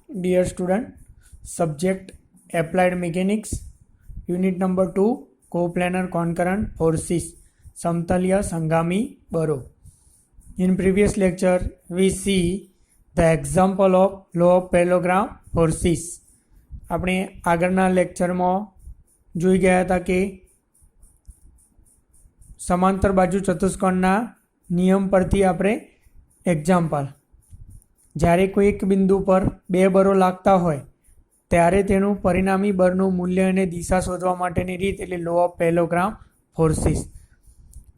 Dear student, subject Applied Mechanics, Unit number 2, Coplanar Concurrent Forces, Samtalya Sangami Baro. In previous lecture, we see the example of law of parallelogram forces. આપણે આગળના લેક્ચરમાં જોઈ ગયા હતા કે સમાંતર બાજુ ચતુષ્કોણના નિયમ પરથી આપણે એક્ઝામ્પલ, જ્યારે કોઈ એક બિંદુ પર બે બરો લાગતા હોય ત્યારે તેનું પરિણામી બળનું મૂલ્ય અને દિશા શોધવા માટેની રીત એટલે law of parallelogram forces.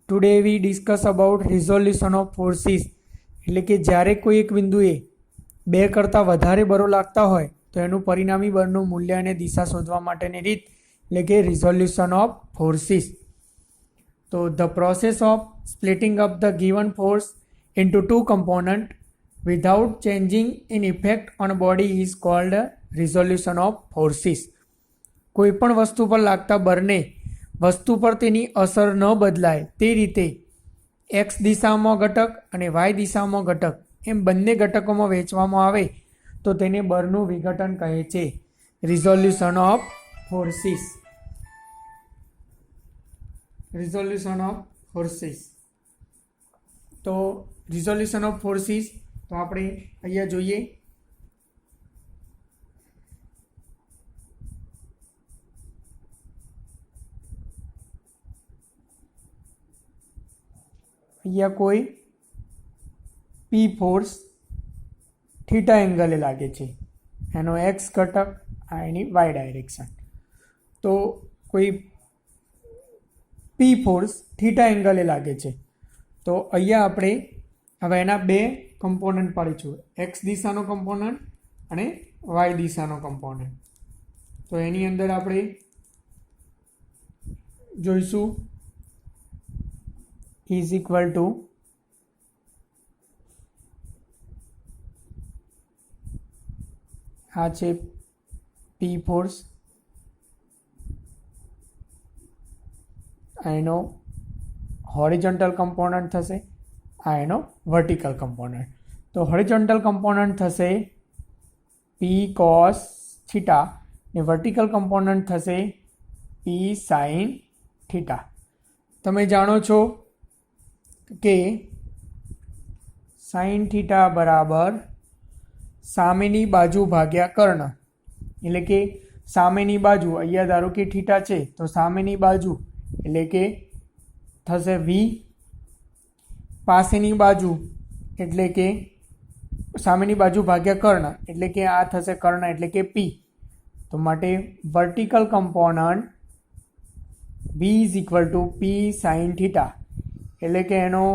Today we discuss about resolution of forces, એટલે કે જ્યારે કોઈ એક બિંદુએ બે કરતાં વધારે બરો લાગતા હોય તો એનું પરિણામી બળનું મૂલ્ય અને દિશા શોધવા માટેની રીત એટલે કે રિઝોલ્યુશન ઓફ ફોર્સીસ. તો the process of splitting up the given force into two components without changing in effect on body is called resolution of forces. કોઈ પણ વસ્તુ પર લાગતા બળને વસ્તુ પર તેની અસર ન બદલાય તે રીતે એક્સ દિશામાં ઘટક અને વાય દિશામાં ઘટક એમ બંને ઘટકોમાં વહેંચવામાં આવે તો તેને બળનું વિઘટન કહે છે, resolution of forces. Resolution of forces. તો રિઝોલ્યુશન ઓફ ફોર્સીસ તો આપણે અહીંયા જોઈએ. અહીંયા કોઈ પી ફોર્સ થીટા એંગલે લાગે છે, એનો એક્સ ઘટક, આ એની વાય ડાયરેક્શન. તો કોઈ પી ફોર્સ થીટા એંગલે લાગે છે તો અહીંયા આપણે હવે એના બે કમ્પોનન્ટ પાડીશું, એક્સ દિશાનો કમ્પોનન્ટ અને વાય દિશાનો કમ્પોનન્ટ. તો એની અંદર આપણે જોઈશું ઇઝ ઇક્વલ ટુ આ છે પી ફોર્સ, એનો હોરિઝોન્ટલ કમ્પોનન્ટ થશે, આ એનો વર્ટિકલ કમ્પોનન્ટ. તો હોરિઝોન્ટલ કમ્પોનન્ટ થશે પી કોસ થીટા ને વર્ટિકલ કમ્પોનન્ટ થશે પી સાઇન થીટા. તમે જાણો છો કે સાઇન થીટા બરાબર સામેની બાજુ ભાગ્યા કર્ણ, એટલે કે સામેની બાજુ, અહીંયા ધારો કે થીટા છે તો સામેની બાજુ એટલે કે થશે વી, પાસેની બાજુ એટલે કે સામેની બાજુ ભાગ્યા કર્ણ એટલે કે આ થશે કર્ણ એટલે કે પી. તો માટે vertical component B is equal to P sine theta, એટલે કે એનો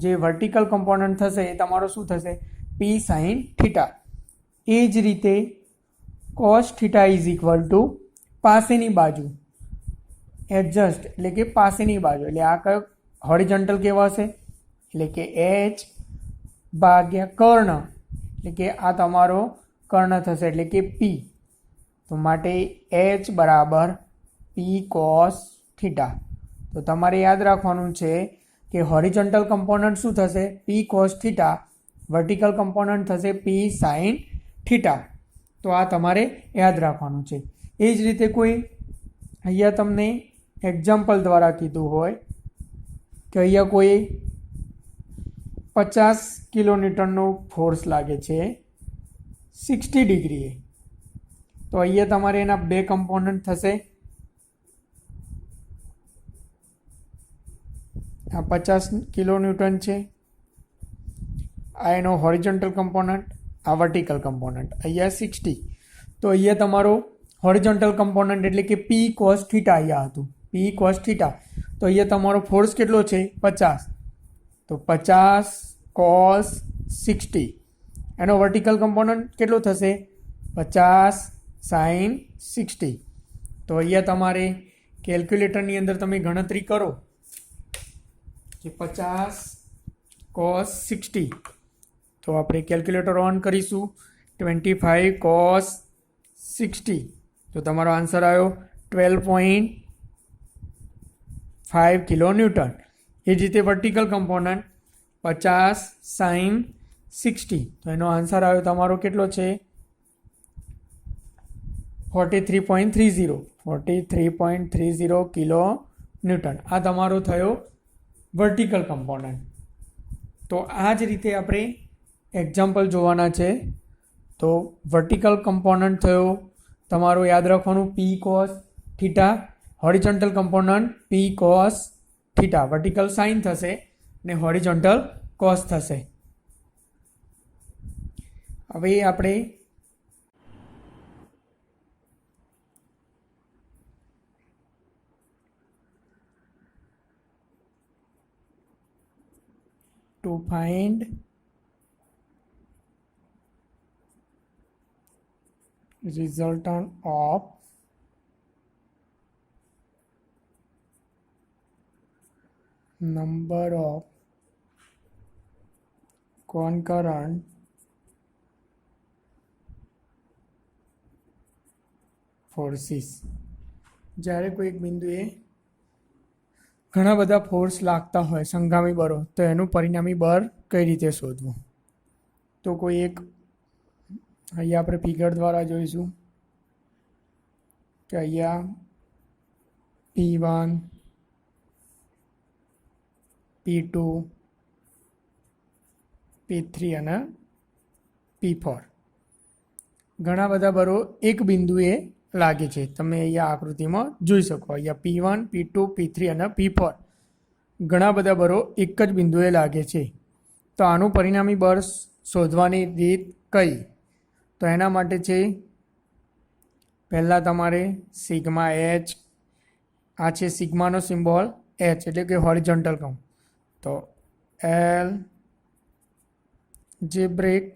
જે વર્ટિકલ કમ્પોનન્ટ થશે એ તમારો શું થશે, પી સાઇન થીટા. એ જ રીતે cos theta is equal two પાસેની બાજુ એડજસ્ટ એટલે કે પાસેની બાજુ, એટલે આ કયો હોરિઝોન્ટલ કેવા હશે એટલે કે એચ ભાગ્યા કર્ણ, એટલે કે આ તમારો કર્ણ થશે એટલે કે પી. તો માટે એચ બરાબર પી કોસ થીટા. તો તમારે યાદ રાખવાનું છે કે હોરિઝોન્ટલ કમ્પોનન્ટ શું થશે, પી કોસ થીટા, વર્ટિકલ કમ્પોનન્ટ થશે પી સાઇન થીટા. તો આ તમારે યાદ રાખવાનું છે. એ જ રીતે કોઈ અહીંયા તમને એક્ઝામ્પલ દ્વારા કીધું હોય કે અહીંયા કોઈ 50 કિલોન્યુટનનો ફોર્સ લાગે છે 60 ડિગ્રીએ, તો અહીંયા તમારે એના બે કમ્પોનન્ટ થશે, આ 50 કિલોન્યુટન છે, આ એનો હોરિઝોન્ટલ કમ્પોનન્ટ, આ વર્ટિકલ કમ્પોનન્ટ, અહીંયા 60. તો અહીંયા તમારો હોરિઝોન્ટલ કમ્પોનન્ટ એટલે કે પી કોસ થીટા અહીંયા હતું, પી કોસ થીટા. તો અહીંયા તમારો ફોર્સ કેટલો છે 50, તો 50 કોસ 60, એનો વર્ટિકલ કમ્પોનન્ટ કેટલો થશે 50 સાઇન 60. તો અહીંયા તમારે કેલ્ક્યુલેટરની અંદર તમે ગણતરી કરો કે 50 કોસ 60. તો આપણે કેલ્ક્યુલેટર ઓન કરીશું, 25 કોસ 60. તો તમારો આન્સર આવ્યો 12.5 કિલો ન્યૂટન. એ જ રીતે વર્ટિકલ કમ્પોનન્ટ 50 સાઇન 60, તો એનો આન્સર આવ્યો તમારો કેટલો છે 43.30 કિલો ન્યૂટન. આ તમારો થયો વર્ટિકલ કમ્પોનન્ટ. તો આ જ રીતે આપણે એક્ઝામ્પલ જોવાના છે. તો વર્ટિકલ કમ્પોનન્ટ થયો તમારો, યાદ રાખવાનું, P cos theta. Horizontal component P cos theta. Vertical sine થશે ને હોરિઝોન્ટલ કોસ થશે. હવે આપણે to find resultant of number of concurrent forces. જ્યારે કોઈ એક બિંદુએ ઘણા બધા ફોર્સ લાગતા હોય, સંગામી બળો, તો એનું પરિણામી બળ કઈ રીતે શોધવું? તો કોઈ એક અહીંયા આપણે ફિગર દ્વારા જોઈશું કે અહીંયા P1, P2, P3 અને P4 ઘણા બધા બળો એક બિંદુએ લાગે છે. તમે અહીંયા આકૃતિમાં જોઈ શકો. અહીંયા P1, P2, P3 અને P4 ઘણા બધા બળો એક જ બિંદુએ લાગે છે. તો આનું પરિણામી બળ શોધવાની રીત કઈ? તો એના માટે છે, પહેલાં તમારે સિગ્મા H, આ છે સિગ્માનો સિમ્બોલ H એટલે કે હોરિઝોન્ટલ કમ્પ. તો algebraic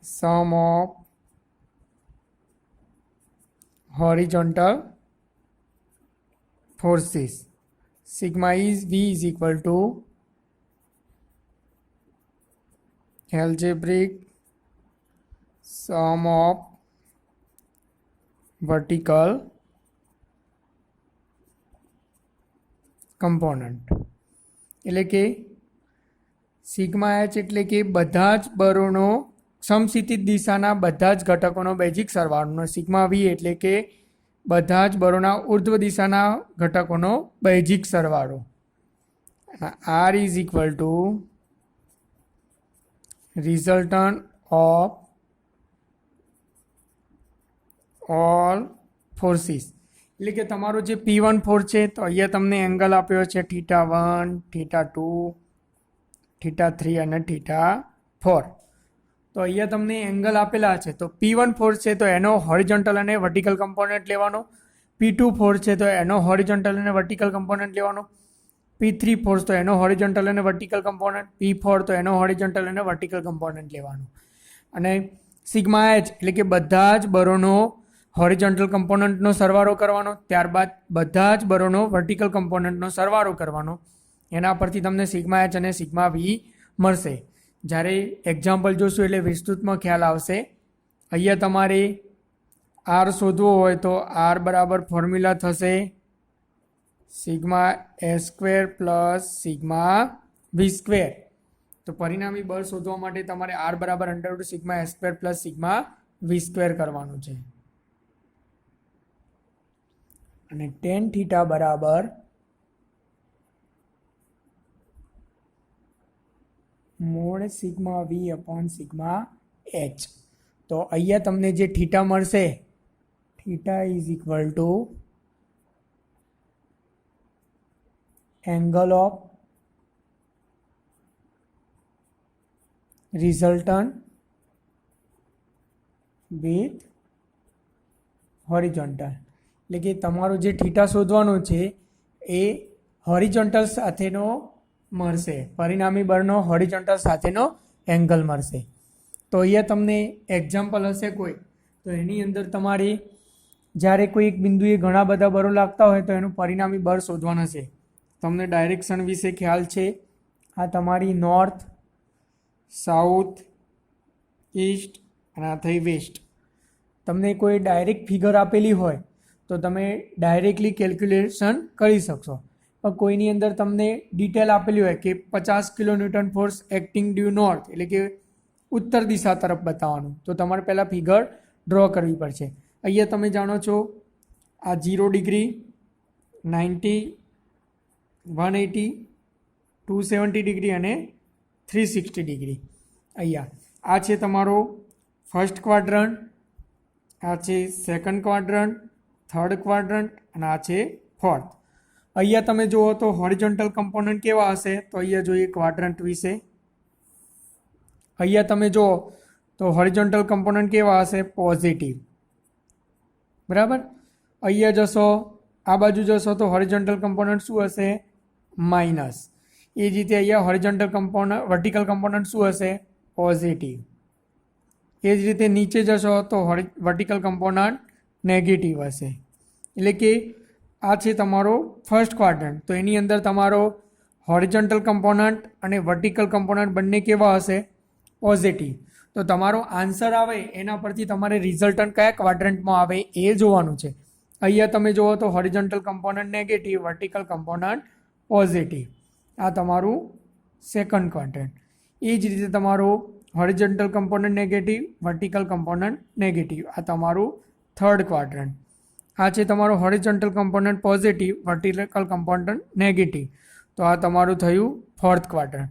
sum of horizontal forces, sigma is V is equal to algebraic sum of vertical component. એટલે કે સિગ્મા H એટલે કે બધા જ બળોનો સમસ્થિતિજ દિશાના બધા જ ઘટકોનો બેઝિક સરવાળો. સિગ્મા V એટલે કે બધા જ બળોના ઉર્ધ્વ દિશાના ઘટકોનો બેઝિક સરવાળો. R is equal to resultant of all forces. એટલે કે તમારો જે P1 ફોર્સ છે, તો અહીંયા તમને એંગલ આપ્યો છે θ1, θ2, θ3 અને θ4. તો અહીંયા તમને એંગલ આપેલા છે. તો P1 ફોર્સ છે તો એનો હોરિઝોન્ટલ અને વર્ટિકલ કમ્પોનન્ટ લેવાનો. P2 ફોર્સ છે તો એનો હોરિઝોન્ટલ અને વર્ટિકલ કમ્પોનન્ટ લેવાનો. P3 ફોર્સ તો એનો હોરિઝોન્ટલ અને વર્ટિકલ કમ્પોનન્ટ. P4 તો એનો હોરિઝોન્ટલ અને વર્ટિકલ કમ્પોનન્ટ લેવાનો. અને સિગ્મા H એટલે કે બધા જ બળોનો હોરિઝોન્ટલ કમ્પોનન્ટનો સરવાળો કરવાનો. ત્યારબાદ બધા જ બળોનો વર્ટિકલ કમ્પોનન્ટનો સરવાળો કરવાનો. એના પરથી તમને સિગ્મા H અને સિગ્મા V મળશે. જ્યારે એક્ઝામ્પલ જોશું એટલે વિસ્તૃતમાં ખ્યાલ આવશે. અહીંયા તમારે R શોધવો હોય તો R બરાબર ફોર્મ્યુલા થશે sigma S² plus sigma V². તો પરિણામી બળ શોધવા માટે તમારે R બરાબર √ sigma S² plus sigma V² કરવાનું છે. અને tan થીટા બરાબર mod sigma V upon sigma H. તો અહીંયા તમને જે થીટા મળશે, theta is equal two angle of resultant with horizontal. એટલે કે તમારો જે થીટા શોધવાનો છે એ હોરિઝોન્ટલ સાથેનો મળશે. પરિણામી બળનો હોરિઝોન્ટલ સાથેનો એંગલ મળશે. તો અહીંયા તમને એક્ઝામ્પલ હશે કોઈ, તો એની અંદર તમારે જ્યારે કોઈ એક બિંદુએ ઘણા બધા બળો લાગતા હોય તો એનું પરિણામી બળ શોધવાનું છે. તમને ડાયરેક્શન વિશે ખ્યાલ છે. આ તમારી નોર્થ, સાઉથ, ઈસ્ટ અને આ થઈ વેસ્ટ. તમને કોઈ ડાયરેક્ટ ફિગર આપેલી હોય તો તમે ડાયરેક્ટલી કેલ્ક્યુલેશન કરી શકશો. પણ કોઈની અંદર તમને ડિટેલ આપેલી હોય કે 50 kilonewton force acting due north એટલે કે उत्तर दिशा तरफ बताववानुं। तो तमारे पहला फिगर ड्रॉ करवी पड़शे। अहींया तमे जाणो छो आ 0 डिग्री 90 180 270 डिग्री अने 360 डिग्री। अहींया आ छे तमारो फर्स्ट क्वाड्रंट, आ छे सेकंड क्वाड्रंट, थर्ड क्वाड्रंट अने आ छे फोर्थ। अहींया तमे जुओ तो हॉरिजॉन्टल कम्पोनન્ટ केवा हशे, तो अहींया जोईए क्वाड्रंट विषे। अहींया तमे जुओ तो हॉरिजॉन्टल कम्पोनન્ટ केवा हशे, पॉजिटिव, बराबर। अहींया जशो आ बाजू जशो तो हॉरिजॉन्टल कम्पोनન્ટ शुं हशे, माइनस। ए ज रीते अहींया हॉरिजॉन्टल कम्पोनન્ટ वर्टिकल कम्पोनન્ટ शुं हशे, पॉजिटिव। ए ज रीते नीचे जशो तो वर्टिकल कम्पोनન્ટ नेगेटिव हशे। एटले के आ छे तमारो फर्स्ट क्वाड्रंट, तो एनी अंदर तमारो हॉरिजॉन्टल कम्पोनન્ટ अने वर्टिकल कम्पोनન્ટ बंने केवा हशे, पॉजिटिव। तो तमारो आंसर आवे एना परथी तमारे रिजल्टंट कया क्वाड्रंटमां आवे ए जोवानुं छे। अहींया तमे जुओ तो हॉरिजॉन्टल कम्पोनન્ટ नेगेटिव, वर्टिकल कम्पोनન્ટ पॉजिटिव। आ तमारुं सेकंड क्वाड्रंट। ए ज रीते तमारो हॉरिजॉन्टल कम्पोनન્ટ नेगेटिव, वर्टिकल कम्पोनન્ટ नेगेटिव। आ तमारुं थर्ड क्वाड्रंट। आ छे तमारो हॉरिजॉन्टल कम्पोनન્ટ पॉजिटिव, वर्टिकल कम्पोनન્ટ नेगेटिव। तो आ तमारुं थयुं फोर्थ क्वाड्रंट।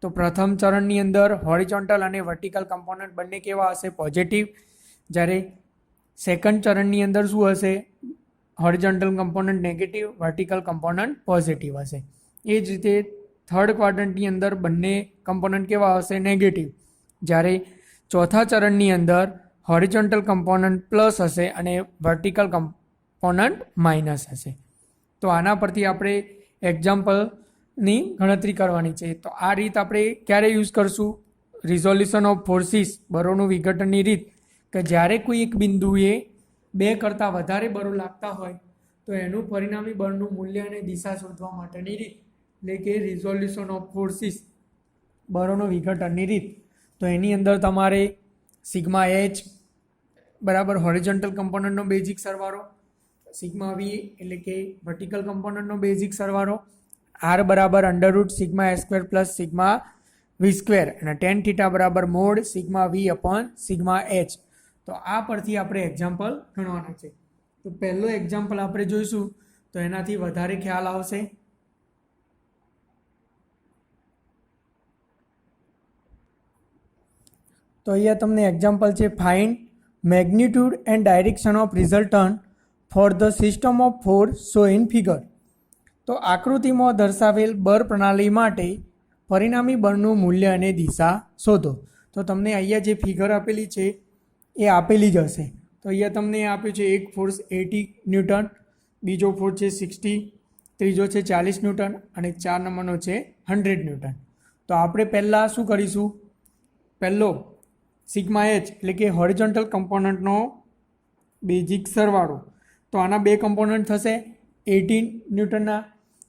तो प्रथम चरणनी अंदर हॉरिजॉन्टल अने वर्टिकल कम्पोनન્ટ बंने केवा हशे, पॉजिटिव। ज्यारे सेकंड चरणनी अंदर शुं हशे, हॉरिजॉन्टल कम्पोनન્ટ नेगेटिव, वर्टिकल कम्पोनન્ટ पॉजिटिव हशे। ए ज रीते थर्ड क्वाड्रंटनी अंदर बंने कम्पोनન્ટ केवा हशे, नेगेटिव। ज्यारे चौथा चरणनी अंदर हॉरिजॉन्टल कम्पोनન્ટ प्लस हशे अने वर्टिकल कम्पोनન્ટ माइनस हशे। तो आना परथी आपणे एक्जाम्पलनी गणतरी करवानी छे। तो आ रीत आपणे क्यारे यूज करशुं, रिजोल्यूशन ऑफ फोर्सिस, बळोनुं विघटननी रीत, के ज्यारे कोई एक बिंदुए 2 करता वधारे बळो लागता होय तो एनुं परिणामी बळनुं मूल्य अने दिशा शोधवा माटेनी रीत એટલે કે રિઝોલ્યુશન ઓફ ફોર્સિસ, બળોનો વિઘટનની રીત। તો એની અંદર તમારે સિગ્મા એચ બરાબર હોરિઝોન્ટલ કમ્પોનન્ટનો બેઝિક સરવાળો, સિગ્મા વી એટલે કે વર્ટિકલ કમ્પોનન્ટનો બેઝિક સરવાળો, આર બરાબર underroot sigma A square plus sigma V square અને ટેન થીટા બરાબર mod sigma V upon sigma H. તો આ પરથી આપણે એક્ઝામ્પલ ગણવાના છે। તો પહેલો એક્ઝામ્પલ આપણે જોઈશું તો એનાથી વધારે ખ્યાલ આવશે। तो अहींया तमने एक्जाम्पल है, find magnitude and direction of resultant for the system of force show in figure. तो आकृति में दर्शावेल बळ प्रणाली माटे परिणामी बळनुं मूल्य अने दिशा शोधो। तो तमने अहींया जे फिगर आपेली छे ए आपेली ज हशे। तो अहींया तमने आप्युं छे एक फोर्स 80 न्यूटन, बीजो फोर्स छे 60, त्रीजो छे 40 न्यूटन अने 4 नंबरनो छे 100 न्यूटन। तो आपणे पहेला शुं करीशुं, पहेलो सिग्मा एच એટલે કે હોરિઝોન્ટલ કમ્પોનન્ટનો બેઝિક સરવાળો। તો આના બે કમ્પોનન્ટ થશે 18 ન્યૂટનના,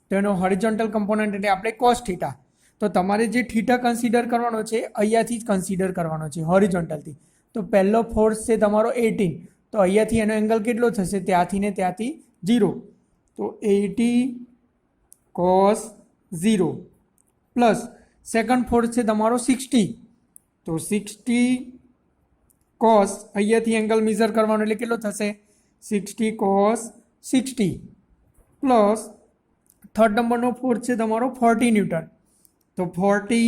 તો એનો હોરિઝોન્ટલ કમ્પોનન્ટ એટલે આપણે કોસ થીટા। તો તમારે જે થીટા કન્સિડર કરવાનો છે અહીંયાથી જ કન્સિડર કરવાનો છે હોરિઝોન્ટલથી। તો પહેલો ફોર્સ છે તમારો 18, તો અહીંયાથી એનો એંગલ કેટલો થશે, ત્યાંથી ને ત્યાંથી 0। તો 80 cos 0 પ્લસ સેકન્ડ ફોર્સ છે તમારો 60, तो 60 cos અહીંયાથી એંગલ મેઝર કરવાનો એટલે કેટલો થશે 60 cos 60 પ્લસ થર્ડ નંબરનો ફોર્સ છે તમારો 40 ન્યૂટન। તો 40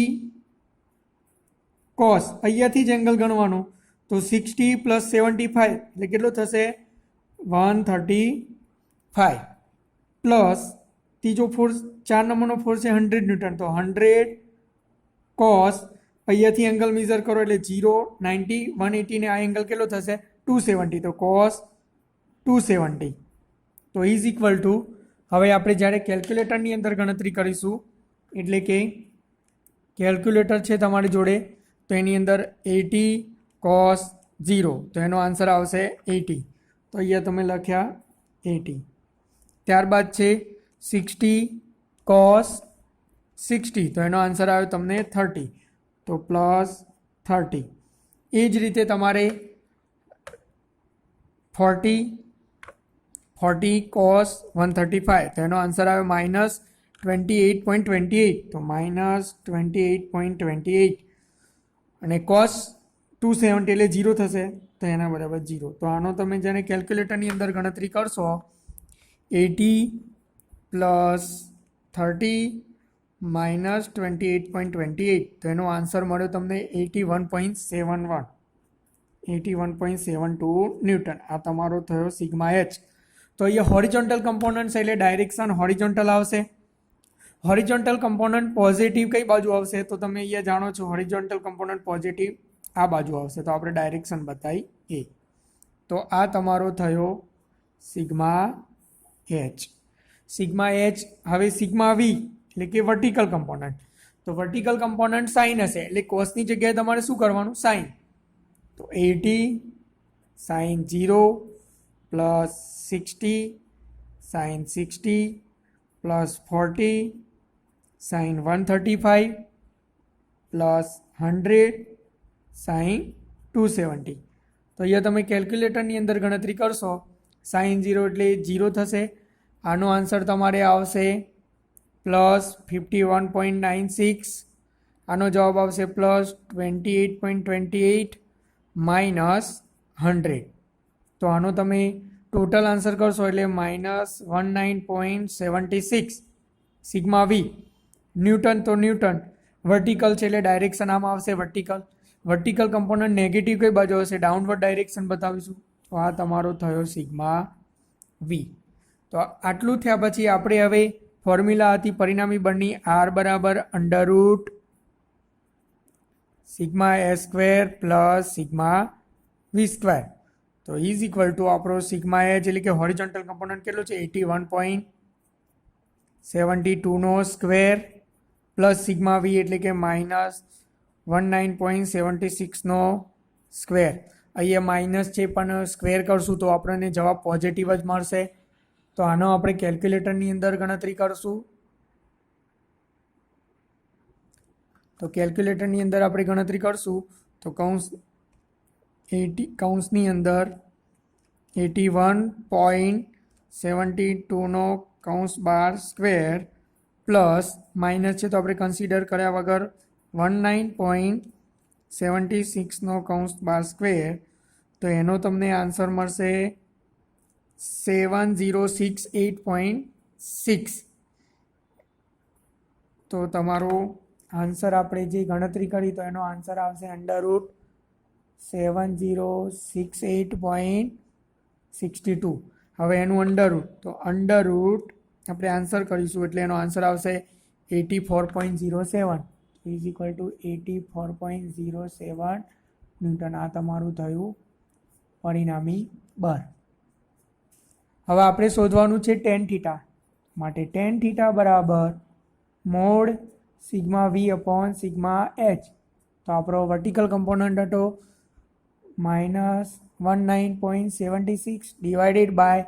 cos અહીંયાથી જ એંગલ ગણવાનો, તો 60 પ્લસ 75 એટલે કેટલો થશે 135 પ્લસ ત્રીજો ફોર્સ 4 નંબરનો ફોર્સ છે 100 ન્યૂટન। તો 100 cos અહીંયાથી એંગલ મેઝર કરો એટલે 0 90 180 ને આ એંગલ કેટલો થશે 270। તો cos 270 તો ઇઝ ઇક્વલ ટુ, હવે આપણે જ્યારે કેલ્ક્યુલેટરની અંદર ગણતરી કરીશું એટલે કે કેલ્ક્યુલેટર છે તમારી જોડે, તો એની અંદર 80 cos 0, તો એનો આન્સર આવશે 80। તો અહીંયા તમે લખ્યા 80। ત્યારબાદ છે 60 cos 60, તો એનો આન્સર આવ્યો તમને 30, तो प्लस 30। ए ज रीते तमारे 40 cos 135, तो एनो आंसर आवे -28.28, तो -28.28। અને cos 270 એટલે 0 થશે તો એના બરાબર 0. તો આનો તમે જેને કેલ્ક્યુલેટરની અંદર ગણતરી કરશો 80 પ્લસ 30 માઇનસ 28.28 તો એનો આન્સર મળ્યો તમને 81.71 81.72 ન્યૂટન. આ તમારો થયો સિગ્મા એચ. તો અહીંયા હોરિઝોન્ટલ કમ્પોનન્ટ છે એટલે ડાયરેક્શન હોરિઝોન્ટલ આવશે. હોરિઝોન્ટલ કમ્પોનન્ટ પોઝિટિવ કઈ બાજુ આવશે તો તમે અહીંયા જાણો છો હોરિઝોન્ટલ કમ્પોનન્ટ પોઝિટિવ આ બાજુ આવશે. તો આપણે ડાયરેક્શન બતાવી એ. તો આ તમારો થયો સિગ્મા એચ. Sigma H. હવે સિગ્મા વી એટલે કે વર્ટિકલ કમ્પોનન્ટ. તો વર્ટિકલ કમ્પોનન્ટ સાઇન હશે એટલે કોસની જગ્યાએ તમારે શું કરવાનું સાઇન. તો 80 sine 0 plus 60 sine 60 plus 40 sine 135 plus 100 sine 270. તો અહીંયા તમે કેલ્ક્યુલેટરની અંદર ગણતરી કરશો સાઇન 0 એટલે 0 થશે. આનો આન્સર તમારે આવશે પ્લસ 51.96. આનો જવાબ આવશે પ્લસ 28.28 માઇનસ 100. તો આનો તમે ટોટલ આન્સર કરશો એટલે માઇનસ 19.76 સિગ્મા વી. ન્યૂટન તો ન્યૂટન, વર્ટિકલ છે એટલે ડાયરેક્શન આમાં આવશે વર્ટિકલ. વર્ટિકલ કમ્પોનન્ટ નેગેટિવ કઈ બાજુ હશે ડાઉનવર્ડ ડાયરેક્શન બતાવીશું. તો આ તમારો થયો સિગ્મા વી. તો આટલું થયા પછી આપણે હવે ફોર્મ્યુલા હતી પરિણામી બળની આર બરાબર under root sigma S square plus sigma V square. તો ઇઝ ઇક્વલ ટુ આપણો સિગ્મા એચ એટલે કે હોરિઝોન્ટલ કમ્પોનન્ટ કેટલો છે 81.72 નો સ્ક્વેર પ્લસ સિગ્મા વી એટલે કે માઇનસ 19.76 નો સ્ક્વેર. અહીંયા માઇનસ છે પણ સ્ક્વેર કરશું તો આપણને જવાબ પોઝિટિવ જ મળશે. તો આનો આપણે કેલ્ક્યુલેટરની અંદર ગણતરી કરશું. તો કેલ્ક્યુલેટરની અંદર આપણે ગણતરી કરશું તો કૌંસની અંદર 81.72 નો કૌંસ બાર સ્ક્વેર પ્લસ માઇનસ છે તો આપણે કન્સિડર કર્યા વગર 19.76 નો કૌંસ બાર સ્ક્વેર. તો એનો તમને આન્સર મળશે 7068.6. તો તમારો આન્સર આપણે જે ગણતરી કરી તો એનો આન્સર આવશે અંડર રૂટ 7068.62. હવે એનું અંડર રૂટ તો અંડર રૂટ આપણે આન્સર કરીશું એટલે એનો આન્સર આવશે 84.07 ઇઝ ઇક્વલ ટુ 84.07 ન્યૂટન. આ તમારું થયું પરિણામી બળ. હવે આપણે શોધવાનું છે ટેન થીટા માટે. ટેન થીટા બરાબર mod sigma V upon sigma H. તો આપણો વર્ટિકલ કમ્પોનન્ટ હતો minus 19.76 divided by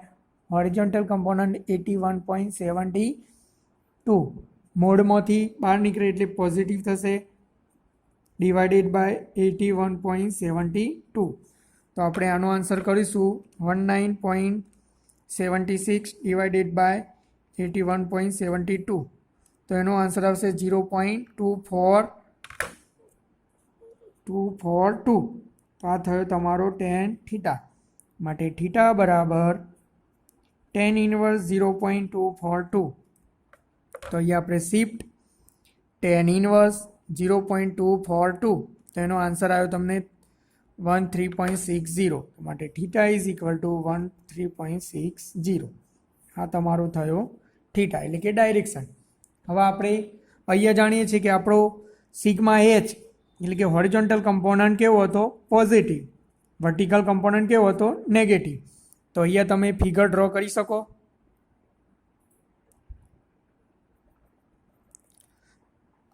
horizontal component 81.72. મોડમાંથી બહાર નીકળે એટલે પોઝિટિવ થશે ડિવાઇડેડ બાય 81.72. તો આપણે આનો આન્સર કરીશું 19.76 ડિવાઇડેડ બાય 81.72. તો એનો આન્સર આવશે 0.242. તો આ થયો તમારો ટેન થીટા માટે. થીટા બરાબર ટેન ઇનવર્સ 0.242. તો અહીંયા આપણે શિફ્ટ ટેન ઇનવર્સ 0.242. તો એનો આન્સર આવ્યો તમને 13.60 માટે થીટા ઇઝ ઇક્વલ ટુ 13.60. આ તમારો થયો થીટા એટલે કે ડાયરેક્શન. હવે આપણે અહીંયા જાણીએ છીએ કે આપણો સિગ્મા એચ એટલે કે હોરિઝોન્ટલ કમ્પોનન્ટ કેવો હતો પોઝિટિવ, વર્ટિકલ કમ્પોનન્ટ કેવો હતો નેગેટિવ. તો અહીંયા તમે ફિગર ડ્રો કરી શકો.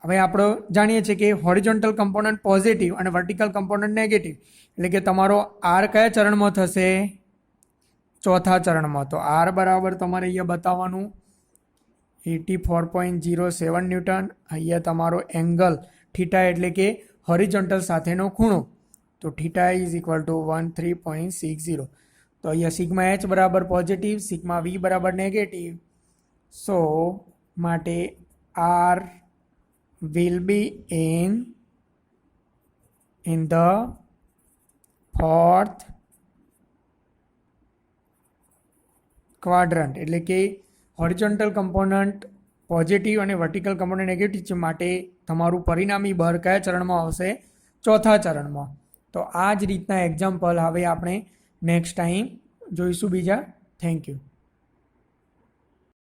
હવે આપણે જાણીએ છીએ કે હોરિઝોન્ટલ કમ્પોનન્ટ પોઝિટિવ અને વર્ટિકલ કમ્પોનન્ટ નેગેટિવ એટલે કે તમારો આર કયા ચરણમાં થશે ચોથા ચરણમાં. તો આર બરાબર તમારે અહીંયા બતાવવાનું 84.07 ન્યૂટન. અહીંયા તમારો એંગલ થીટા એટલે કે હોરિઝોન્ટલ સાથેનો ખૂણો તો થીટા ઇઝ ઇક્વલ ટુ 13.60. તો અહીંયા સિગ્મા એચ બરાબર પોઝિટિવ, સિગ્મા વી બરાબર નેગેટિવ. સો માટે R will be in in the fourth quadrant, એટલે કે હોરિઝોન્ટલ કમ્પોનન્ટ પોઝિટિવ અને વર્ટિકલ કમ્પોનન્ટ નેગેટિવ છે, માટે તમારું પરિણામી બળ કયા ચરણમાં આવશે? ચોથા ચરણમાં. તો આ જ રીતના એક્ઝામ્પલ હવે આપણે નેક્સ્ટ ટાઈમ જોઈશું બીજા. Thank you.